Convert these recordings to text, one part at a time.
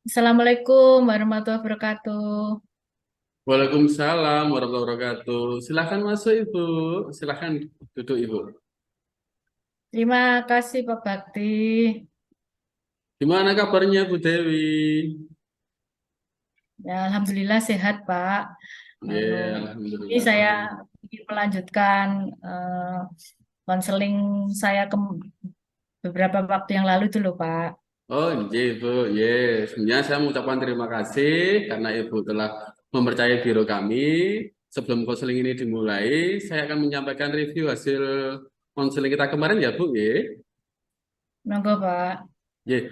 Assalamualaikum warahmatullahi wabarakatuh. Waalaikumsalam warahmatullahi wabarakatuh. Silakan masuk Ibu. Silakan duduk Ibu. Terima kasih Pak Bakti. Gimana kabarnya Bu Dewi? Ya, Alhamdulillah sehat Pak. Anu, Ya, ini alhamdulillah. saya ingin melanjutkan konseling saya ke beberapa waktu yang lalu itu loh Pak. Oh, iya Ibu. Yes. Sebenarnya saya mengucapkan terima kasih karena Ibu telah mempercayai biro kami. Sebelum konseling ini dimulai, saya akan menyampaikan review hasil konseling kita kemarin ya Bu. Ya. Monggo Pak. Ya,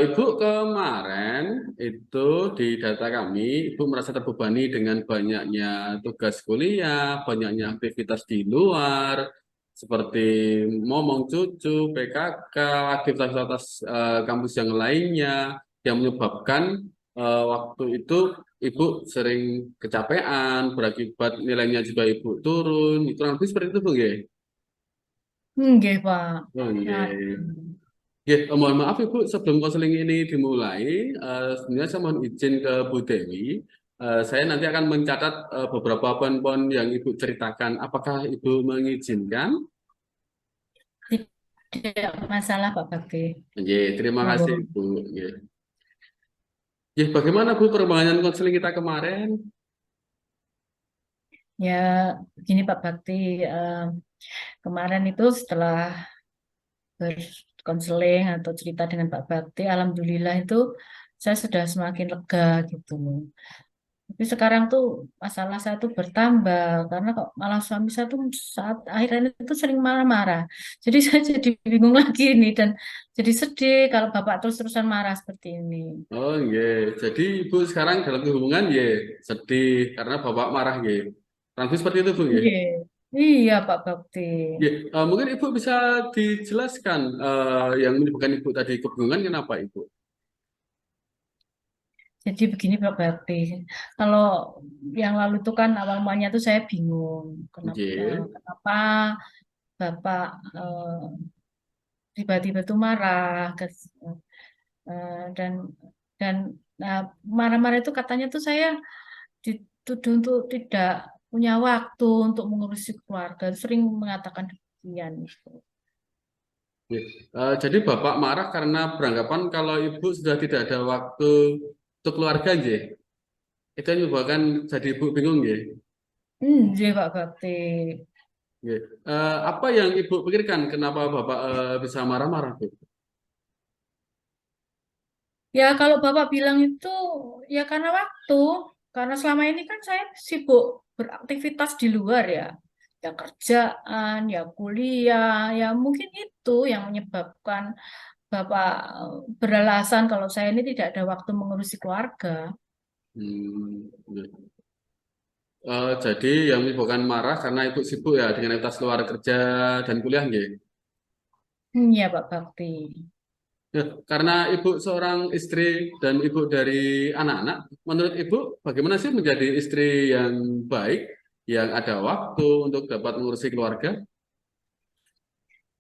Ibu kemarin itu di data kami, Ibu merasa terbebani dengan banyaknya tugas kuliah, banyaknya aktivitas di luar, seperti momong cucu, PKK, aktivitas kampus yang lainnya, yang menyebabkan waktu itu Ibu sering kecapean, berakibat nilainya juga Ibu turun, kurang lebih seperti itu Bu, ya? Nggih Pak. Oh, Ya, iya. Ya, mohon maaf Ibu, sebelum konseling ini dimulai, sebenarnya saya mohon izin ke Bu Dewi. Saya nanti akan mencatat beberapa poin-poin yang Ibu ceritakan. Apakah Ibu mengizinkan? tidak masalah Pak Bakti. Ya, terima kasih Monggo. Ibu. Ya. Ya, bagaimana Bu perkembangan konseling kita kemarin? Ya, begini Pak Bakti. eh, Kemarin itu setelah berkonseling atau cerita dengan Pak Bakti, alhamdulillah itu saya sudah semakin lega gitu. Tapi sekarang tuh masalah saya tuh bertambah karena kok malah suami saya tuh saat akhirnya itu sering marah-marah. Jadi saya jadi bingung lagi nih dan jadi sedih kalau bapak terus-terusan marah seperti ini. Oh, ya. Jadi Ibu sekarang dalam hubungan ya sedih karena Bapak marah ya. Kurang lebih seperti itu Bu ya. Iya, iya Pak Bakti. Ya, mungkin Ibu bisa dijelaskan yang menyebabkan Ibu tadi kebingungan kenapa Ibu? Jadi begini Pak Bakti, kalau yang lalu itu kan awal mulanya tuh saya bingung kenapa, Ya. kenapa bapak tiba-tiba tuh marah dan dan marah-marah itu katanya tuh saya dituduh untuk tidak punya waktu untuk mengurusi keluarga, sering mengatakan demikian gitu. Ya. Jadi Bapak marah karena beranggapan kalau Ibu sudah tidak ada waktu untuk keluarga, ya. Itu yang menyebabkan jadi Ibu bingung, ya. Iya Pak Bakti. Ya. Apa yang Ibu pikirkan kenapa Bapak bisa marah-marah, Bu? Ya kalau Bapak bilang itu ya karena waktu, karena selama ini kan saya sibuk beraktivitas di luar ya, ya kerjaan, ya kuliah, ya mungkin itu yang menyebabkan Bapak beralasan kalau saya ini tidak ada waktu mengurusi keluarga. Ya. Jadi yang menyebabkan marah karena Ibu sibuk ya dengan aktivitas luar kerja dan kuliah, ya. Ya Pak Bakti. Ya, karena Ibu seorang istri dan Ibu dari anak-anak, menurut Ibu bagaimana sih menjadi istri yang baik, yang ada waktu untuk dapat mengurusi keluarga?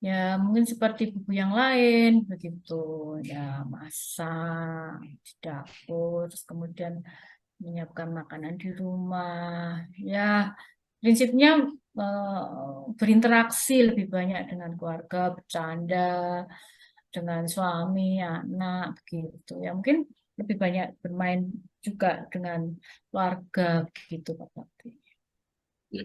Ya mungkin seperti buku yang lain begitu. Ya masak di dapur, terus kemudian menyiapkan makanan di rumah. Ya prinsipnya berinteraksi lebih banyak dengan keluarga, bercanda dengan suami, anak begitu. Ya mungkin lebih banyak bermain juga dengan keluarga begitu Pak Bakti. Ya.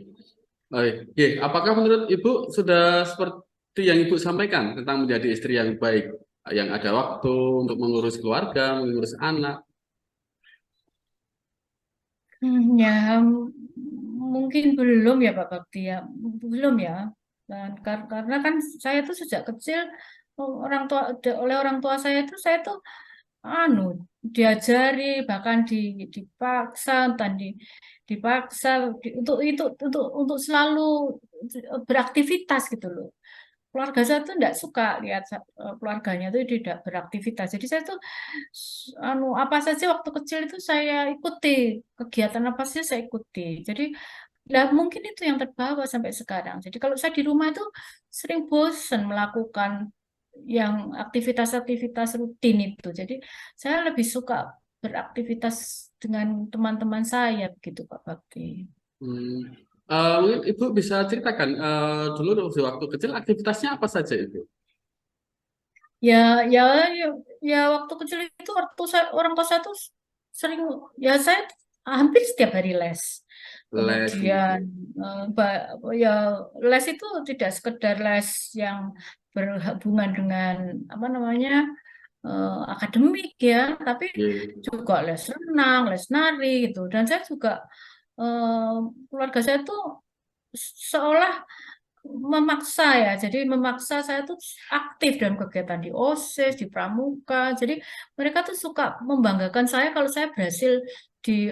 Baik. Oke, apakah menurut Ibu sudah seperti yang Ibu sampaikan tentang menjadi istri yang baik, yang ada waktu untuk mengurus keluarga, mengurus anak? Ya, mungkin belum ya Pak Bakti ya, belum ya. Dan karena kan saya tuh sejak kecil orang tua oleh orang tua saya tuh anu diajari bahkan dipaksa dipaksa untuk selalu beraktivitas gitu loh. Keluarga saya tuh tidak suka lihat keluarganya tuh tidak beraktivitas. Jadi saya tuh apa saja waktu kecil itu saya ikuti, kegiatan apa sih saya ikuti. Jadi lah mungkin itu yang terbawa sampai sekarang. Jadi kalau saya di rumah itu sering bosan melakukan yang aktivitas-aktivitas rutin itu. Jadi saya lebih suka beraktivitas dengan teman-teman saya begitu Pak Bakti. Hmm. Mungkin Ibu bisa ceritakan dulu di waktu kecil aktivitasnya apa saja Ibu? Ya, ya, ya, ya waktu kecil itu waktu saya, orang tua saya tuh sering, ya saya hampir setiap hari les. Les Kemudian gitu. ya les itu tidak sekedar les yang berhubungan dengan apa namanya akademik ya, tapi Iya. juga les renang, les nari gitu. Dan saya juga eh, keluarga saya tuh seolah memaksa ya. Jadi memaksa saya tuh aktif dalam kegiatan di OSIS, di Pramuka. Jadi mereka tuh suka membanggakan saya kalau saya berhasil di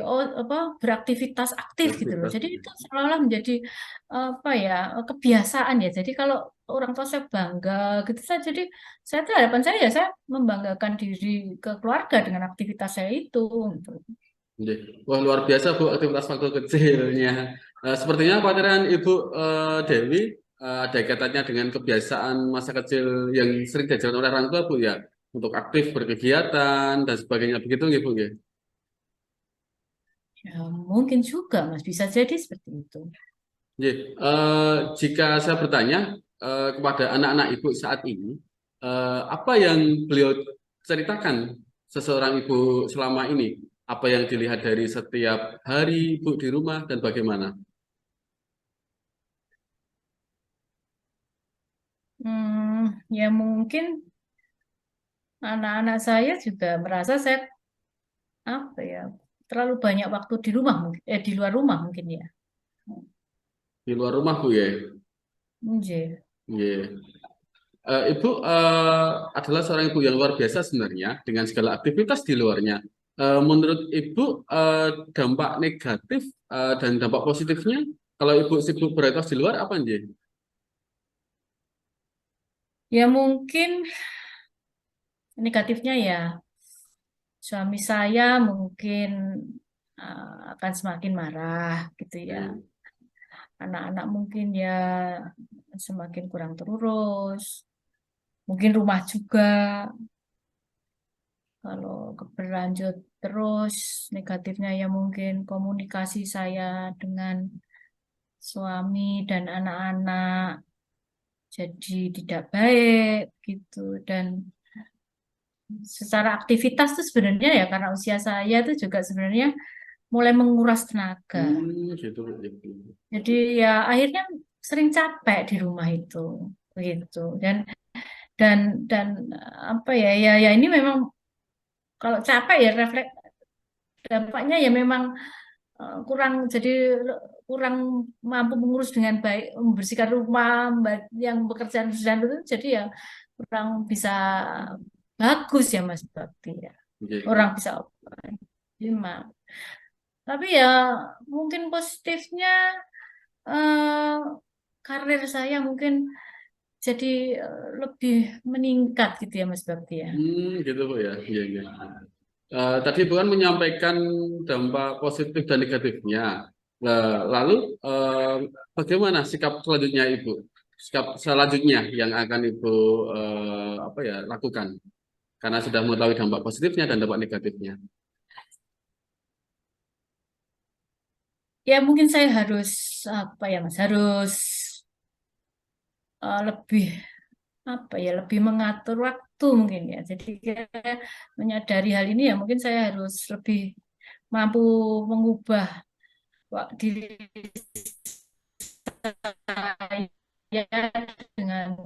beraktivitas aktif gitu loh. Aktivitas. Jadi itu seolah menjadi apa ya kebiasaan ya. Jadi kalau orang tua saya bangga gitu saya jadi saya tuh harapan saya ya saya membanggakan diri ke keluarga dengan aktivitas saya itu gitu. Iya. Wah, luar biasa Bu aktivitas waktu kecilnya. Sepertinya kekhawatiran Ibu Dewi ada kaitannya dengan kebiasaan masa kecil yang sering diajarkan oleh orang tua Bu ya, untuk aktif berkegiatan dan sebagainya begitu nggih Bu nggih? Ya, mungkin juga Mas bisa jadi seperti itu. Nggih. Jika saya bertanya kepada anak-anak Ibu saat ini, apa yang beliau ceritakan seseorang Ibu selama ini? Apa yang dilihat dari setiap hari Ibu di rumah dan bagaimana? Ya mungkin anak-anak saya juga merasa saya apa ya terlalu banyak waktu di rumah mungkin di luar rumah mungkin ya. Di luar rumah Bu ya? Nggih. Iya. Ibu adalah seorang ibu yang luar biasa sebenarnya dengan segala aktivitas di luarnya. Menurut Ibu dampak negatif dan dampak positifnya kalau Ibu sibuk beraktivitas di luar apa nih? Ya mungkin negatifnya ya suami saya mungkin akan semakin marah gitu ya. Hmm. Anak-anak mungkin ya semakin kurang terurus. Mungkin rumah juga kalau berlanjut terus negatifnya ya mungkin komunikasi saya dengan suami dan anak-anak jadi tidak baik gitu dan secara aktivitas tuh sebenarnya ya karena usia saya tuh juga sebenarnya mulai menguras tenaga. Gitu. Gitu. Jadi ya akhirnya sering capek di rumah itu begitu dan dan apa ya ya ini memang kalau capek ya refleks dampaknya ya memang kurang jadi kurang mampu mengurus dengan baik membersihkan rumah yang pekerjaan-pekerjaan itu jadi ya kurang bisa bagus ya Mas Bakti ya orang Gitu. bisa optimal tapi ya mungkin positifnya eh, karir saya mungkin jadi lebih meningkat gitu ya Mas Bakti ya. Gitu Bu ya. Iya, iya. Tadi bukan menyampaikan dampak positif dan negatifnya. Lalu bagaimana sikap selanjutnya Ibu? Sikap selanjutnya yang akan Ibu apa ya lakukan? Karena sudah mengetahui dampak positifnya dan dampak negatifnya. Ya mungkin saya harus apa ya Mas harus lebih apa ya lebih mengatur waktu mungkin ya. Jadi saya menyadari hal ini ya mungkin saya harus lebih mampu mengubah diri saya dengan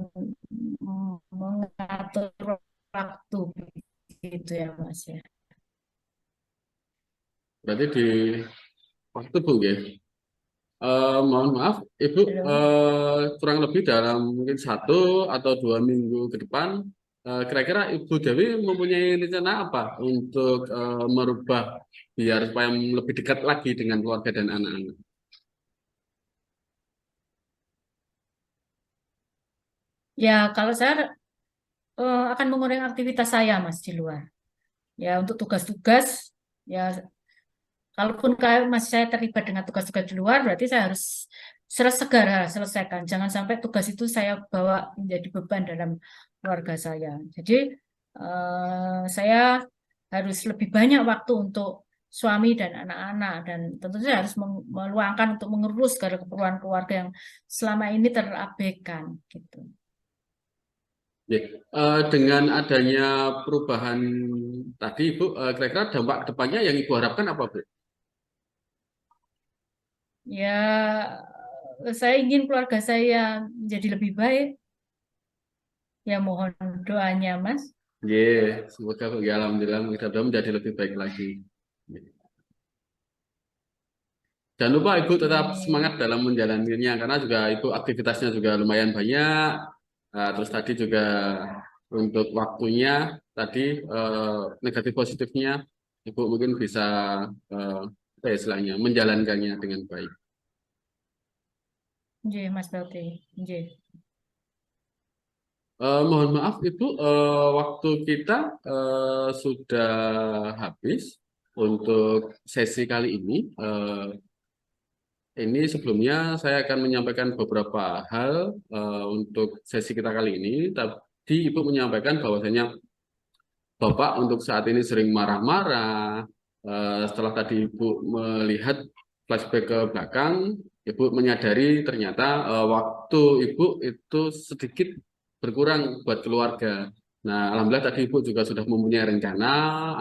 mengatur waktu gitu ya Mas ya. Berarti di waktu Bu ya. Mohon maaf, Ibu Halo. kurang lebih dalam mungkin 1 atau 2 minggu ke depan, kira-kira Ibu Dewi mempunyai rencana apa untuk merubah biar supaya lebih dekat lagi dengan keluarga dan anak-anak? Ya kalau saya akan mengurangi aktivitas saya Mas di luar. Ya untuk tugas-tugas ya kalaupun masih saya terlibat dengan tugas-tugas di luar, berarti saya harus segera selesaikan. Jangan sampai tugas itu saya bawa menjadi beban dalam keluarga saya. Jadi saya harus lebih banyak waktu untuk suami dan anak-anak dan tentu saja harus meluangkan untuk mengurus keperluan keluarga yang selama ini terabaikan gitu. Ya, dengan adanya perubahan tadi, Ibu, kira-kira dampak depannya yang Ibu harapkan apa, Bu? Ya, saya ingin keluarga saya menjadi lebih baik. Ya, mohon doanya, Mas. Ya, semoga ya, alhamdulillah mudah-mudahan menjadi lebih baik lagi. Ya. Jangan lupa Ibu tetap semangat Amin. dalam menjalaninya karena juga Ibu aktivitasnya juga lumayan banyak. Terus tadi juga untuk waktunya tadi negatif positifnya Ibu mungkin bisa eh, apa ya istilahnya menjalankannya dengan baik. Nggih, Mas Bakti. Nggih. Mohon maaf Ibu, waktu kita sudah habis untuk sesi kali ini. Ini sebelumnya saya akan menyampaikan beberapa hal untuk sesi kita kali ini. Tadi Ibu menyampaikan bahwasanya Bapak untuk saat ini sering marah-marah. Setelah tadi Ibu melihat flashback ke belakang, Ibu menyadari ternyata waktu Ibu itu sedikit berkurang buat keluarga. Nah, alhamdulillah tadi Ibu juga sudah mempunyai rencana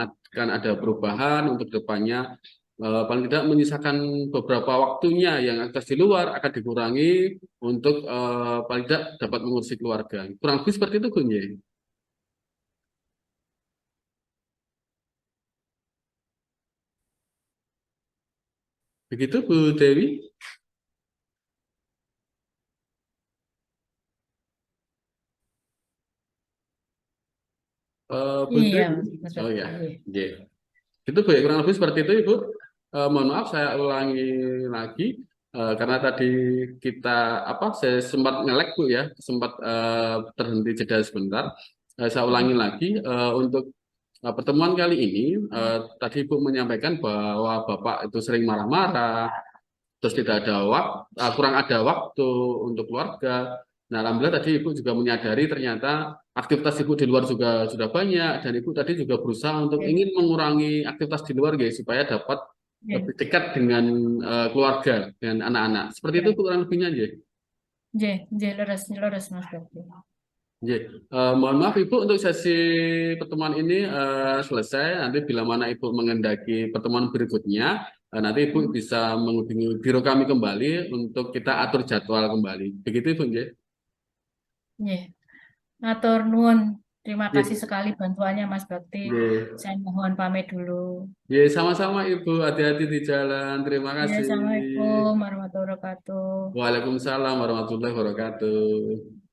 akan ada perubahan untuk depannya. Paling tidak menyisakan beberapa waktunya yang aktivitas di luar akan dikurangi untuk paling tidak dapat mengurusi keluarga. Kurang lebih seperti itu, Gun, ya? Begitu, Bu Dewi. Bu Iya, Dewi. Mas Oh Bakti. ya, Nggih. ya. Itu Bu, ya, kurang lebih seperti itu, Ibu. Mohon maaf, saya ulangi lagi. Karena tadi kita apa? Saya sempat ngelek, Bu, ya, sempat terhenti jeda sebentar. Saya ulangi lagi untuk pertemuan kali ini. Tadi Ibu menyampaikan bahwa Bapak itu sering marah-marah, terus tidak ada waktu, kurang ada waktu untuk keluarga. Nah, alhamdulillah tadi Ibu juga menyadari ternyata aktivitas Ibu di luar juga sudah banyak dan Ibu tadi juga berusaha untuk Nggih. ingin mengurangi aktivitas di luar guys supaya dapat Nggih. lebih dekat dengan keluarga, dengan anak-anak. Seperti itu Nggih. kurang lebihnya aja. Nggih. Nggih, leres, leres, Mas Bakti. Ya, mohon maaf Ibu untuk sesi pertemuan ini selesai. Nanti bila mana Ibu mengendaki pertemuan berikutnya, nanti Ibu bisa menghubungi biro kami kembali untuk kita atur jadwal kembali. Begitu Ibu, ya? Nggih. Matur nuwun. Terima Ya, kasih sekali bantuannya, Mas Bakti. ya. Saya mohon pamit dulu. Ya, sama-sama Ibu. Hati-hati di jalan. Terima Ya, kasih. Assalamualaikum warahmatullahi wabarakatuh. Waalaikumsalam warahmatullahi wabarakatuh.